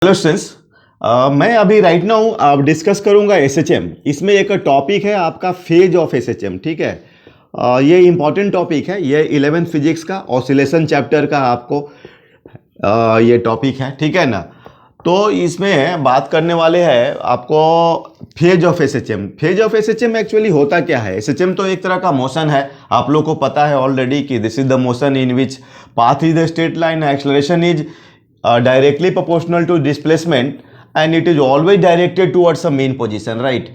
Hello students, मैं अभी right now discuss करूंगा एसएचएम। इसमें एक टॉपिक है आपका फेज ऑफ एसएचएम। ठीक है, ये इंपॉर्टेंट टॉपिक है। ये 11th फिजिक्स का ऑसिलेशन चैप्टर का आपको ये टॉपिक है। ठीक है ना। तो इसमें बात करने वाले हैं आपको phase of SHM. Phase of SHM actually होता क्या है? एसएचएम तो एक तरह का मोशन है। आप लोग को पता है ऑलरेडी कि this is the motion in which path is the straight line, acceleration is directly proportional to displacement and it is always directed towards a mean position, right?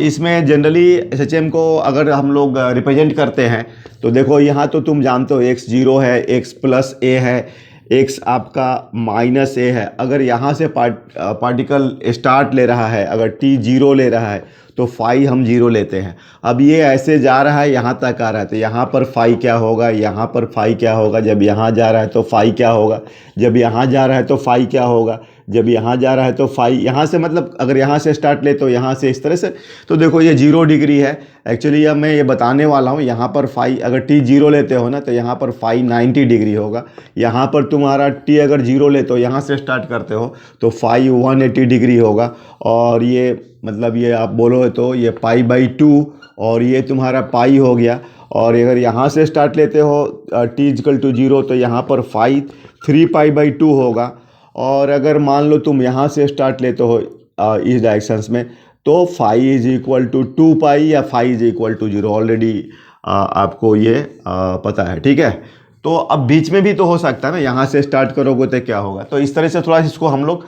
इसमें जनरली एसएचएम को अगर हम लोग रिप्रेजेंट करते हैं तो देखो, यहाँ तो तुम जानते हो x जीरो है, x प्लस ए है, x आपका माइनस ए है। अगर यहाँ से पार्टिकल स्टार्ट ले रहा है, अगर t जीरो ले रहा है तो फाई हम जीरो लेते हैं। अब ये ऐसे जा रहा है, यहाँ तक आ रहा है, तो यहाँ पर फाई क्या होगा, यहाँ पर फाई क्या होगा, जब यहाँ जा रहा है तो फाई क्या होगा, जब यहाँ जा रहा है तो फाई क्या होगा, जब यहाँ जा रहा है तो फाई, यहाँ से मतलब अगर यहाँ से स्टार्ट ले तो यहाँ से इस तरह से। तो देखो ये 0 डिग्री है एक्चुअली। अब मैं ये बताने वाला हूँ, यहाँ पर फाई अगर टी जीरो लेते हो ना तो यहाँ पर फाई 90 डिग्री होगा। यहाँ पर तुम्हारा टी अगर जीरो ले तो यहाँ से स्टार्ट करते हो तो फाई 180 डिग्री होगा। और ये मतलब ये आप बोलो तो ये पाई बाई 2 और ये तुम्हारा पाई हो गया। और अगर यहाँ से स्टार्ट लेते हो टी इक्वल टू 0 तो यहाँ पर फाई 3 पाई बाई 2 होगा। और अगर मान लो तुम यहाँ से स्टार्ट लेते हो इस डायरेक्शंस में तो phi is equal to 2 pi या phi is equal to 0। Already आपको ये पता है। ठीक है, तो अब बीच में भी तो हो सकता है ना, यहाँ से स्टार्ट करोगे तो क्या होगा। तो इस तरह से थोड़ा इसको हम लोग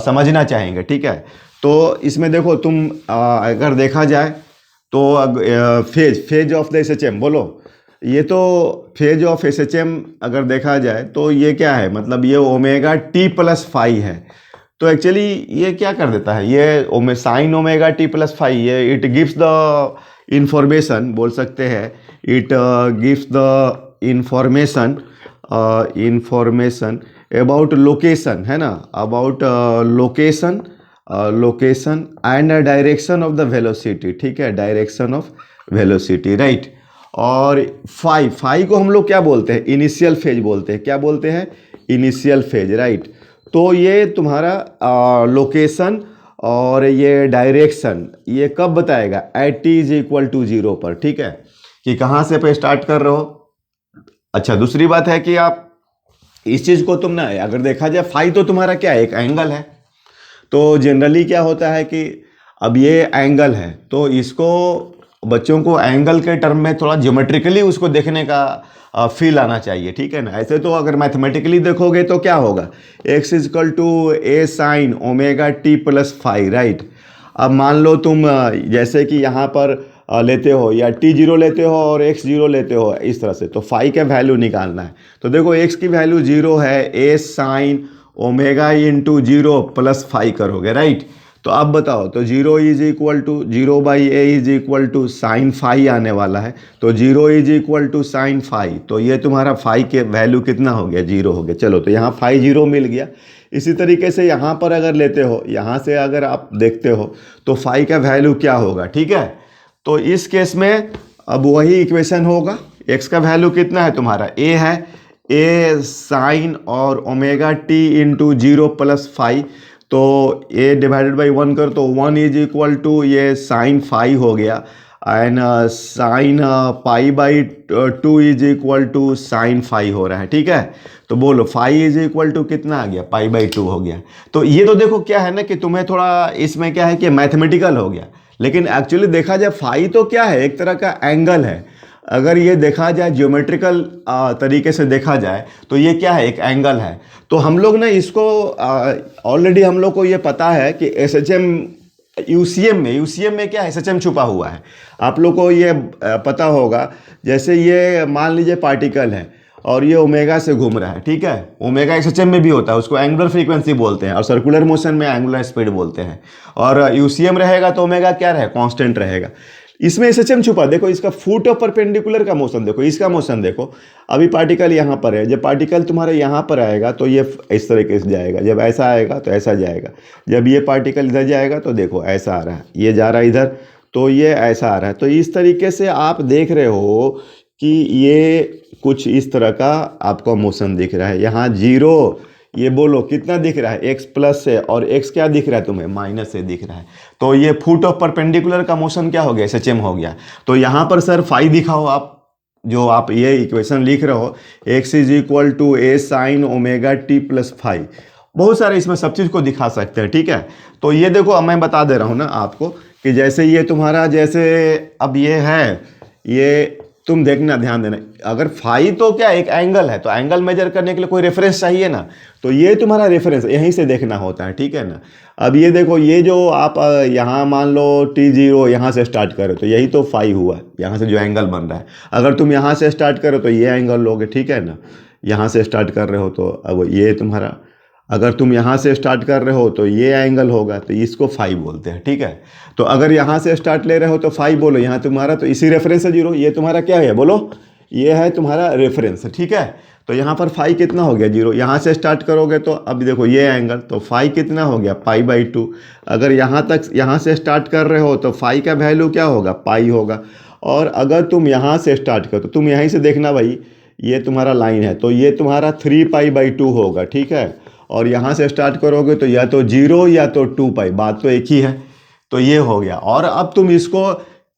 समझना चाहेंगे। ठीक है, तो इसमें देखो तुम अगर देखा जाए तो फेज ऑफ द एसएचएम बोलो, ये तो फेज ऑफ एसएचएम अगर देखा जाए तो ये क्या है, मतलब ये ओमेगा टी प्लस फाई है। तो एक्चुअली ये क्या कर देता है, ये sine omega t plus phi, ये इट गिव्स द इंफॉर्मेशन, बोल सकते हैं it gives the information about location, है ना, about location and direction of the velocity. ठीक है, डायरेक्शन ऑफ वेलोसिटी, राइट। और फाई को हम लोग क्या बोलते हैं, इनिशियल फेज बोलते हैं। क्या बोलते हैं? Initial phase, right. तो ये तुम्हारा लोकेशन और ये डायरेक्शन ये कब बताएगा? At t is equal to 0 पर। ठीक है, कि कहाँ से पे स्टार्ट कर रहे हो। अच्छा, दूसरी बात है कि आप इस चीज़ को तुम ना, अगर देखा जाए फाई तो तुम्हारा क्या है, एक एंगल है। तो जनरली क्या होता है कि अब ये एंगल है तो इसको बच्चों को एंगल के टर्म में थोड़ा ज्योमेट्रिकली उसको देखने का फील आना चाहिए। ठीक है ना। ऐसे तो अगर मैथमेटिकली देखोगे तो क्या होगा, x is equal to a sine omega t plus phi, right. अब मान लो तुम जैसे कि यहाँ पर लेते हो या टी जीरो लेते हो और x जीरो लेते हो इस तरह से, तो फाई का वैल्यू निकालना है। तो देखो x की वैल्यू 0 है, ए sine omega into 0 plus phi करोगे, राइट। तो अब बताओ, तो 0 is equal to 0 by A is equal to sine phi आने वाला है। तो 0 is equal to sine phi, तो ये तुम्हारा फाई के वैल्यू कितना हो गया? 0 हो गया। चलो, तो यहाँ फाई 0 मिल गया। इसी तरीके से यहाँ पर अगर लेते हो, यहाँ से अगर आप देखते हो तो फाई का वैल्यू क्या होगा? ठीक है, तो इस केस में अब वही इक्वेशन होगा। एक्स का वैल्यू कितना है तुम्हारा? ए है, ए साइन और omega t into 0 plus phi. तो ए डिवाइडेड बाई 1 कर तो 1 इज इक्वल टू ये साइन फाई हो गया and sine pi by 2 is equal to sine phi हो रहा है। ठीक है, तो बोलो फाई इज इक्वल टू कितना आ गया? पाई बाई 2 हो गया। तो ये तो देखो क्या है ना कि तुम्हें थोड़ा इसमें क्या है कि मैथमेटिकल हो गया, लेकिन एक्चुअली देखा जाए फाई तो क्या है, एक तरह का एंगल है। अगर ये देखा जाए ज्योमेट्रिकल तरीके से देखा जाए तो ये क्या है, एक एंगल है। तो हम लोग ना इसको ऑलरेडी हम लोग को ये पता है कि एसएचएम यूसीएम में क्या है, एसएचएम छुपा हुआ है। आप लोग को ये पता होगा, जैसे ये मान लीजिए पार्टिकल है और ये ओमेगा से घूम रहा है। ठीक है, ओमेगा एसएचएम में भी होता है, उसको एंगुलर फ्रीक्वेंसी बोलते हैं, और सर्कुलर मोशन में एंगुलर स्पीड बोलते हैं। और यूसीएम रहेगा तो ओमेगा क्या रहेगा? कांस्टेंट रहेगा। इसमें एसएचएम छुपा, देखो इसका फुट ऑफ परपेंडिकुलर का मोशन देखो, इसका मोशन देखो। अभी पार्टिकल यहाँ पर है, जब पार्टिकल तुम्हारे यहाँ पर आएगा तो ये इस तरीके से जाएगा, जब ऐसा आएगा तो ऐसा जाएगा, जब ये पार्टिकल इधर जाएगा तो देखो ऐसा आ रहा है, ये जा रहा है इधर तो ये ऐसा आ रहा है। तो इस तरीके से आप देख रहे हो कि ये कुछ इस तरह का आपको मोशन दिख रहा है। यहाँ 0 ये बोलो कितना दिख रहा है, एक्स प्लस से, और एक्स क्या दिख रहा है तुम्हें, माइनस से दिख रहा है। तो ये फुट ऑफ परपेंडिकुलर का मोशन क्या हो गया, एसएचएम हो गया। तो यहाँ पर सर फाई दिखाओ आप, जो आप ये इक्वेशन लिख रहे हो, x is equal to a sine omega t plus five, बहुत सारे इसमें सब चीज़ को दिखा सकते हैं, ठीक है। तो ये देखो अब मैं बता दे रहा हूँ ना आपको कि जैसे ये तुम्हारा, जैसे अब ये है, ये तुम देखना, ध्यान देना, अगर फाई तो क्या एक एंगल है, तो एंगल मेजर करने के लिए कोई रेफरेंस चाहिए ना, तो ये तुम्हारा रेफरेंस यहीं से देखना होता है, ठीक है ना। अब ये देखो, ये जो आप यहाँ मान लो T0 यहाँ से स्टार्ट करो तो यही तो फाई हुआ, यहाँ से जो एंगल बन रहा है। अगर तुम यहाँ से स्टार्ट करो तो ये एंगल लोगे, ठीक है ना, यहाँ से स्टार्ट कर रहे हो तो अब ये तुम्हारा, अगर तुम यहाँ से स्टार्ट कर रहे हो तो ये एंगल होगा, तो इसको फाई बोलते हैं, ठीक है। तो अगर यहाँ से स्टार्ट ले रहे हो तो फाई बोलो, यहाँ तुम्हारा तो इसी रेफरेंस है 0, ये तुम्हारा क्या है बोलो, ये है तुम्हारा रेफरेंस, ठीक है। तो यहाँ पर फाई कितना हो गया 0, यहाँ से स्टार्ट करोगे तो अब देखो ये एंगल, तो फाई कितना हो गया π/2। अगर यहाँ तक, यहाँ से स्टार्ट कर रहे हो तो फाई का वैल्यू क्या होगा, पाई होगा। और अगर तुम यहाँ से स्टार्ट करो तो तुम यहीं से देखना भाई, ये तुम्हारा लाइन है तो ये तुम्हारा 3π/2 होगा, ठीक है। और यहाँ से स्टार्ट करोगे तो या तो 0 या तो 2π, बात तो एक ही है। तो ये हो गया। और अब तुम इसको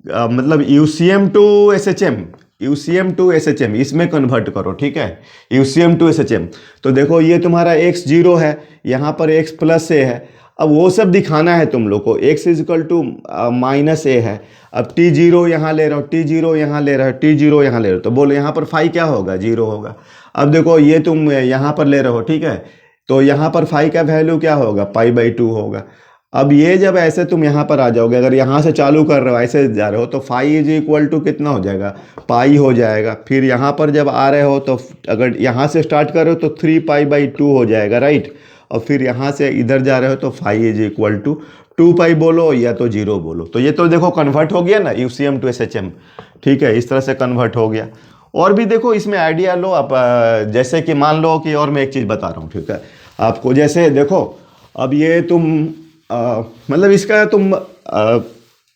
मतलब UCM to SHM, UCM to SHM इसमें कन्वर्ट करो, ठीक है, UCM टू SHM। तो देखो ये तुम्हारा x 0 है, यहाँ पर x प्लस a है। अब वो सब दिखाना है तुम लोग को, x is equal to minus a है। अब T0 यहाँ ले रहे हो, T0 यहाँ ले रहे हो, T0 यहाँ ले रहे हो, तो बोलो यहाँ पर फाई क्या होगा, 0 होगा। अब देखो ये तुम यहाँ पर ले रहे हो, ठीक है, तो यहाँ पर फाई का वैल्यू क्या होगा, π/2 होगा। अब ये जब ऐसे तुम यहाँ पर आ जाओगे, अगर यहाँ से चालू कर रहे हो, ऐसे जा रहे हो, तो फाई इज इक्वल टू कितना हो जाएगा, पाई हो जाएगा। फिर यहाँ पर जब आ रहे हो तो अगर यहाँ से स्टार्ट कर रहे हो तो 3π/2 हो जाएगा, राइट। और फिर यहाँ से इधर जा रहे हो तो फाई इज इक्वल टू 2π बोलो या तो 0 बोलो। तो ये तो देखो कन्वर्ट हो गया ना UCM टू SHM, ठीक है, इस तरह से कन्वर्ट हो गया। और भी देखो इसमें आइडिया लो आप, जैसे कि मान लो कि, और मैं एक चीज़ बता रहा हूँ, ठीक है आपको, जैसे देखो अब ये तुम मतलब इसका तुम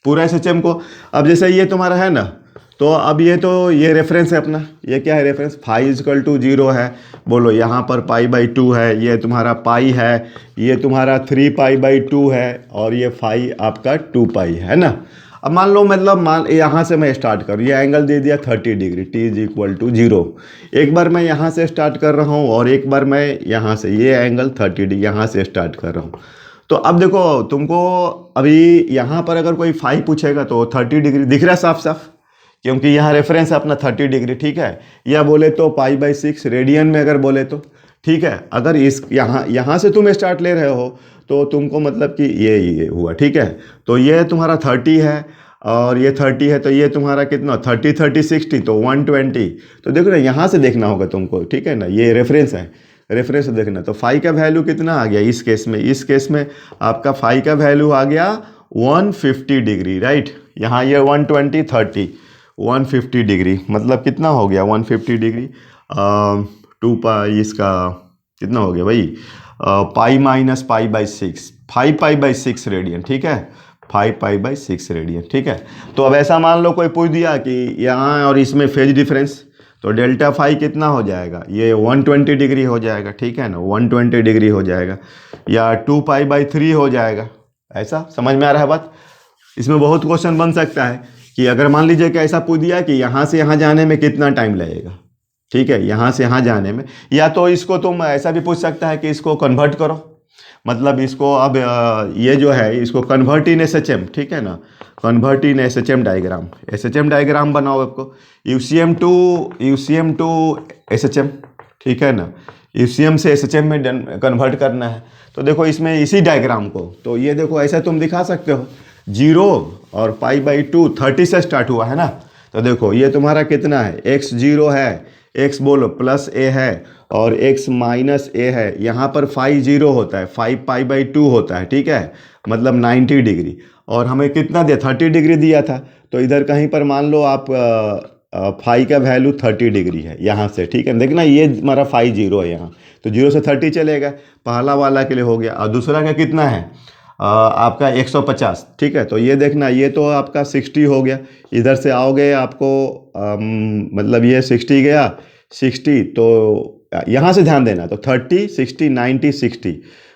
पूरा SHM को, अब जैसे ये तुम्हारा है ना, तो अब ये तो ये रेफरेंस है अपना, ये क्या है रेफरेंस, फाई इजकल टू 0 है, बोलो यहाँ पर π/2 है, ये तुम्हारा पाई है, ये तुम्हारा 3π/2 है, और ये फाई आपका 2π है ना। अब मान लो, मतलब मान यहाँ से मैं स्टार्ट करूँ, ये एंगल दे दिया 30 degree, T is equal to 0। एक बार मैं यहाँ से स्टार्ट कर रहा हूँ और एक बार मैं यहाँ से, ये एंगल 30 डिग्री यहाँ से स्टार्ट कर रहा हूँ। तो अब देखो तुमको अभी यहाँ पर अगर कोई फाई पूछेगा तो 30 डिग्री दिख रहा है साफ साफ, क्योंकि यहाँ रेफरेंस है अपना 30 डिग्री, ठीक है। या बोले तो π/6 रेडियन में अगर बोले तो, ठीक है। अगर इस यहाँ से तुम स्टार्ट ले रहे हो तो तुमको मतलब कि ये हुआ, ठीक है। तो ये तुम्हारा 30 है और ये 30 है, तो ये तुम्हारा कितना 30 30 60, तो 120। तो देखो ना, यहाँ से देखना होगा तुमको, ठीक है ना, ये रेफरेंस है, रेफरेंस देखना। तो फाई का वैल्यू कितना आ गया इस केस में, इस केस में आपका फाई का वैल्यू आ गया 150 डिग्री, राइट। यहाँ ये 120 30 150 डिग्री, मतलब कितना हो गया 150 डिग्री, 2π इसका कितना हो गया भाई, पाई माइनस π/6, 5π/6 रेडियन, ठीक है, 5π/6 रेडियन, ठीक है। तो अब ऐसा मान लो कोई पूछ दिया कि यहाँ और इसमें फेज डिफरेंस, तो डेल्टा फाई कितना हो जाएगा, ये 120 डिग्री हो जाएगा, ठीक है ना, 120 डिग्री हो जाएगा, या 2π/3 हो जाएगा। ऐसा समझ में आ रहा है बात। इसमें बहुत क्वेश्चन बन सकता है कि अगर मान लीजिए कि ऐसा पूछ दिया कि यहाँ से यहाँ जाने में कितना टाइम लगेगा, ठीक है, यहाँ से यहाँ जाने में, या तो इसको तुम ऐसा भी पूछ सकता है कि इसको कन्वर्ट करो, मतलब इसको अब ये जो है इसको कन्वर्ट इन SHM, ठीक है ना, convert in SHM diagram, SHM diagram बनाओ आपको, UCM टू SHM, ठीक है ना, UCM से SHM में कन्वर्ट करना है। तो देखो इसमें इसी डायग्राम को, तो ये देखो ऐसा तुम दिखा सकते हो, 0 और π/2 30 से स्टार्ट हुआ है ना। तो देखो ये तुम्हारा कितना है, x 0 है, x बोलो प्लस a है और x माइनस a है। यहाँ पर फाई 0 होता है, 5π/2 होता है, ठीक है, मतलब 90 डिग्री। और हमें कितना दिया, 30 डिग्री दिया था। तो इधर कहीं पर मान लो आप फाई का वैल्यू 30 डिग्री है यहाँ से, ठीक है, देखना ये हमारा फाई 0 है यहाँ, तो 0 से 30 चलेगा, पहला वाला के लिए हो गया। और दूसरा का कितना है आपका 150, ठीक है। तो ये देखना, ये तो आपका 60 हो गया, इधर से आओगे आपको मतलब ये 60 गया 60, तो यहाँ से ध्यान देना, तो 30 60 90 60,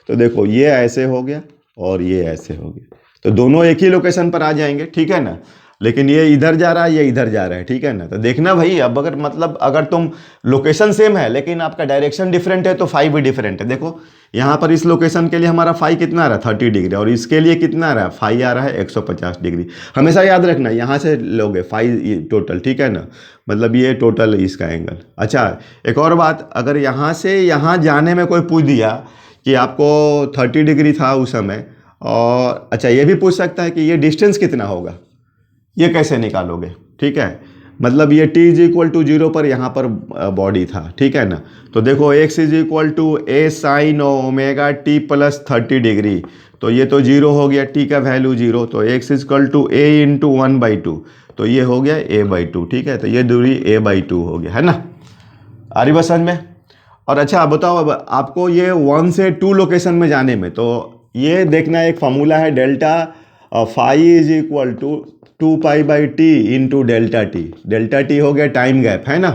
तो देखो ये ऐसे हो गया और ये ऐसे हो गया, तो दोनों एक ही लोकेशन पर आ जाएंगे, ठीक है ना। लेकिन ये इधर जा रहा है, ये इधर जा रहा है, ठीक है ना। तो देखना भाई, अब अगर मतलब अगर तुम लोकेशन सेम है लेकिन आपका डायरेक्शन डिफरेंट है तो फाई भी डिफरेंट है। देखो यहाँ पर इस लोकेशन के लिए हमारा फाई कितना आ रहा है 30 डिग्री, और इसके लिए कितना आ रहा है फाई आ रहा है 150 डिग्री। हमेशा याद रखना यहाँ से लोगे फाई टोटल, ठीक है ना, मतलब ये टोटल इसका एंगल। अच्छा एक और बात, अगर यहाँ से यहाँ जाने में कोई पूछ दिया कि आपको 30 डिग्री था उस समय, और अच्छा ये भी पूछ सकता है कि ये डिस्टेंस कितना होगा, ये कैसे निकालोगे, ठीक है। मतलब ये t इज इक्वल टू 0 पर यहाँ पर बॉडी था, ठीक है ना। तो देखो x is equal to a sine omega t plus 30 degree, तो ये तो 0 हो गया, t का वैल्यू 0, तो x is equal to a into 1/2, तो ये हो गया a/2, ठीक है। तो ये दूरी a/2 हो गया, है ना। आ रही बात समझ में। और अच्छा बताओ, अब आपको ये 1 से 2 लोकेशन में जाने में, तो ये देखना एक फार्मूला है, delta phi is equal to 2π/t into delta t. Delta t हो गया टाइम गैप, है ना,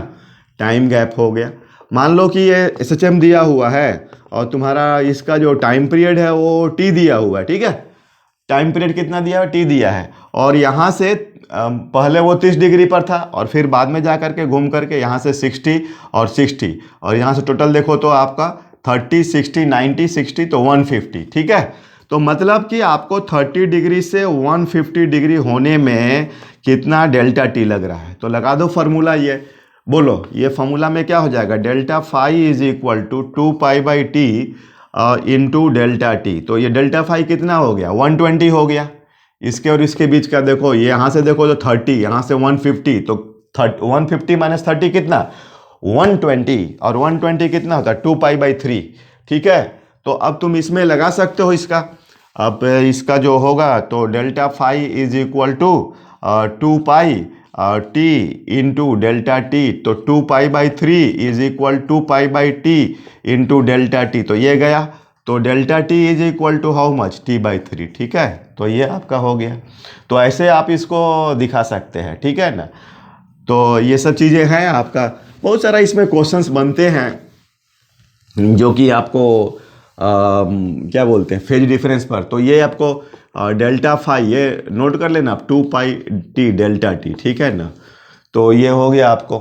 टाइम गैप हो गया। मान लो कि ये SHM दिया हुआ है और तुम्हारा इसका जो टाइम पीरियड है वो t दिया हुआ है, ठीक है। टाइम पीरियड कितना दिया है, t दिया है, और यहाँ से पहले वो 30 डिग्री पर था और फिर बाद में जा करके घूम करके यहाँ से 60 और 60, और यहाँ से टोटल देखो तो आपका 30 60 90 60, तो 150, ठीक है। तो मतलब कि आपको 30 डिग्री से 150 डिग्री होने में कितना डेल्टा टी लग रहा है। तो लगा दो फार्मूला, ये बोलो, ये फार्मूला में क्या हो जाएगा, delta phi is equal to 2π/t into delta T. तो ये डेल्टा फाई कितना हो गया 120 हो गया। इसके और इसके बीच का देखो, ये यहाँ से देखो तो 30, यहाँ से 150, तो 150 माइनस 30 कितना 120, और 120 कितना होता है 2π/3, ठीक है। तो अब तुम इसमें लगा सकते हो इसका, अब इसका जो होगा तो delta phi is equal to 2π/t into delta T, तो 2π/3 is equal 2π/t into delta T, तो ये गया, तो delta T is equal to how much t/3, ठीक है। तो ये आपका हो गया। तो ऐसे आप इसको दिखा सकते हैं, ठीक है ना। तो ये सब चीज़ें हैं, आपका बहुत सारा इसमें क्वेश्चंस बनते हैं जो कि आपको क्या बोलते हैं फेज डिफरेंस पर। तो ये आपको डेल्टा फाई ये नोट कर लेना आप 2π/t डेल्टा टी, ठीक है ना। तो ये हो गया आपको,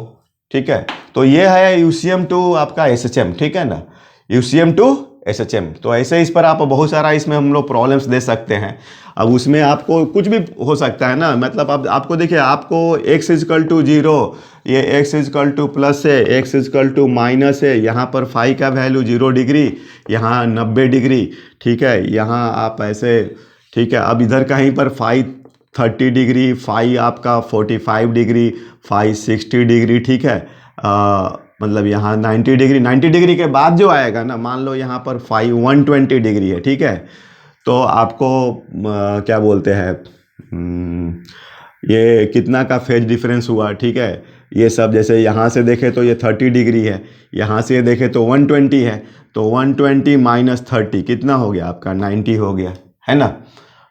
ठीक है। तो ये है UCM टू आपका SHM, ठीक है ना, UCM टू SHM। तो ऐसे इस पर आप बहुत सारा इसमें हम लोग प्रॉब्लम्स दे सकते हैं। अब उसमें आपको कुछ भी हो सकता है ना, मतलब अब आपको देखिए, आपको x इजकल टू 0, ये x इजकल टू प्लस है, x इजकल टू माइनस है, यहाँ पर फाई का वैल्यू 0 डिग्री, यहाँ 90 डिग्री, ठीक है, यहाँ आप ऐसे, ठीक है। अब इधर कहीं पर फाई 30 डिग्री, फाई आपका 45 डिग्री, फाई 60 डिग्री, ठीक है। मतलब यहाँ 90 डिग्री, 90 डिग्री के बाद जो आएगा ना, मान लो यहाँ पर फाई 120 डिग्री है, ठीक है। तो आपको क्या बोलते हैं ये कितना का फेज डिफरेंस हुआ, ठीक है। ये सब जैसे यहाँ से देखें तो ये 30 डिग्री है, यहाँ से देखें तो 120 है, तो 120 माइनस 30 कितना हो गया आपका 90 हो गया, है ना।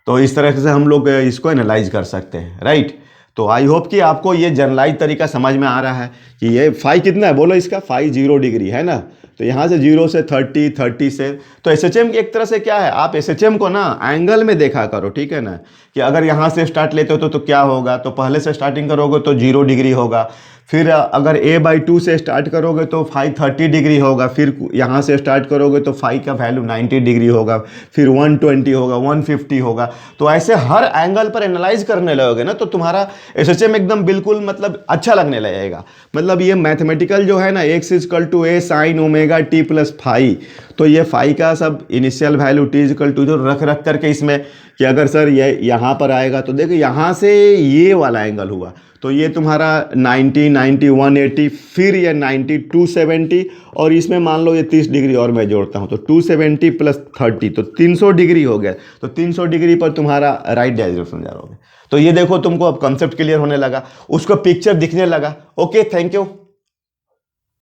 तो इस तरह से हम लोग इसको एनालाइज कर सकते हैं, राइट। तो आई होप कि आपको ये जनरलाइज तरीका समझ में आ रहा है कि ये फाई कितना है, बोलो इसका फाई 0 डिग्री है ना। तो यहाँ से 0 से 30, 30 से, तो SHM एक तरह से क्या है, आप SHM को ना एंगल में देखा करो, ठीक है ना, कि अगर यहाँ से स्टार्ट लेते हो तो क्या होगा, तो पहले से स्टार्टिंग करोगे तो 0 डिग्री होगा, फिर अगर a/2 से स्टार्ट करोगे तो फाई 30 डिग्री होगा, फिर यहाँ से स्टार्ट करोगे तो फाई का वैल्यू 90 डिग्री होगा, फिर 120 होगा, 150 होगा। तो ऐसे हर एंगल पर एनालाइज करने लगोगे ना, तो तुम्हारा SHM एकदम बिल्कुल मतलब अच्छा लगने लगेगा। मतलब ये मैथमेटिकल जो है ना, x is equal to a sine omega t plus phi, तो ये फाई का सब initial value t is equal to जो रख करके इसमें कि अगर सर ये यहाँ पर आएगा तो देखो यहाँ से ये वाला एंगल हुआ, तो ये तुम्हारा 90 90 180, फिर ये 90 270, और इसमें मान लो ये 30 डिग्री और मैं जोड़ता हूँ तो 270 प्लस 30, तो 300 डिग्री हो गया। तो 300 डिग्री पर तुम्हारा राइट डायरेक्शन जा रहा होगा। तो ये देखो तुमको अब कॉन्सेप्ट क्लियर होने लगा, उसको पिक्चर दिखने लगा। Okay, thank you.